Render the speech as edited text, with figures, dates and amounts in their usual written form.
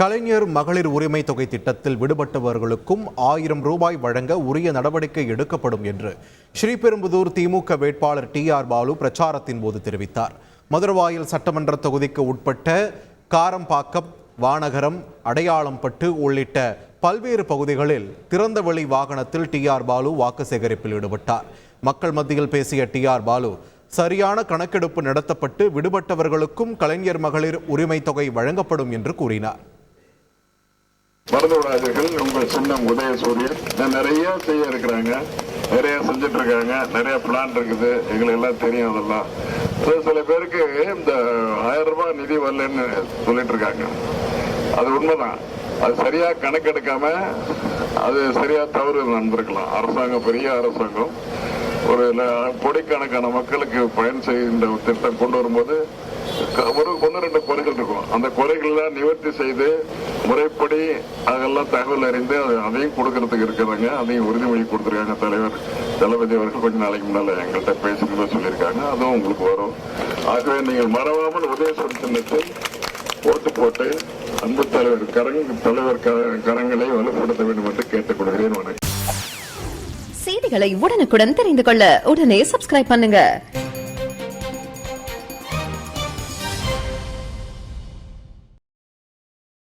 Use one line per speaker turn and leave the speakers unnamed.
கலைஞர் மகளிர் உரிமை தொகை திட்டத்தில் விடுபட்டவர்களுக்கும் 1000 ரூபாய் வழங்க உரிய நடவடிக்கை எடுக்கப்படும் என்று ஸ்ரீபெரும்புதூர் திமுக வேட்பாளர் TR பாலு பிரச்சாரத்தின் போது தெரிவித்தார். மதுரவாயல் சட்டமன்ற தொகுதிக்கு உட்பட்ட காரம்பாக்கம், வானகரம், அடையாளம்பட்டு உள்ளிட்ட பல்வேறு பகுதிகளில் திறந்தவெளி வாகனத்தில் TR பாலு வாக்கு சேகரிப்பில் ஈடுபட்டார். மக்கள் மத்தியில் பேசிய TR பாலு, சரியான கணக்கெடுப்பு நடத்தப்பட்டு விடுபட்டவர்களுக்கும் கலைஞர் மகளிர் உரிமை தொகை வழங்கப்படும் என்று கூறினார்.
மறந்து விடாதீர்கள், உங்கள் சின்னம் உதயசூரியன். நிறைய செய்ய இருக்கிறாங்க, நிறைய செஞ்சுட்டு இருக்காங்க, நிறைய பிளான் இருக்குது, எங்களுக்கு எல்லாம் தெரியும். அதெல்லாம் சில பேருக்கு இந்த 1000 ரூபாய் நிதி வரலன்னு சொல்லிட்டு இருக்காங்க. அது உண்மைதான். அது சரியா கணக்கெடுக்காம அது சரியா தவறு நடந்திருக்கலாம். அரசாங்கம் பெரிய அரசாங்கம் ஒரு கோடிக்கணக்கான மக்களுக்கு பயன் செய்கின்ற திட்டம் கொண்டு வரும்போது ஒரு 1-2 குறைகள் இருக்கும். அந்த குறைகள்லாம் நிவர்த்தி செய்து முறைப்படி அதெல்லாம் தகவல் அறிந்து அதையும் கொடுக்கறதுக்கு இருக்கிறாங்க. அதையும் உறுதிமொழி கொடுத்துருக்காங்க தலைவர் தளபதி அவர்கள். கொஞ்ச நாளைக்கு முன்னால எங்கள்கிட்ட பேசுகிறத சொல்லியிருக்காங்க. அதுவும் உங்களுக்கு வரும். ஆகவே நீங்கள் மறவாமல் உதயசூரியன் சின்னத்தில் ஓட்டு போட்டு அன்பு தலைவர் கரங்களை வலுப்படுத்த வேண்டும் என்று கேட்டுக்கொள்கிறேன். வணக்கம்.
செய்திகளை உடனுக்குடன் தெரிந்து கொள்ள உடனே சப்ஸ்கிரைப் பண்ணுங்க.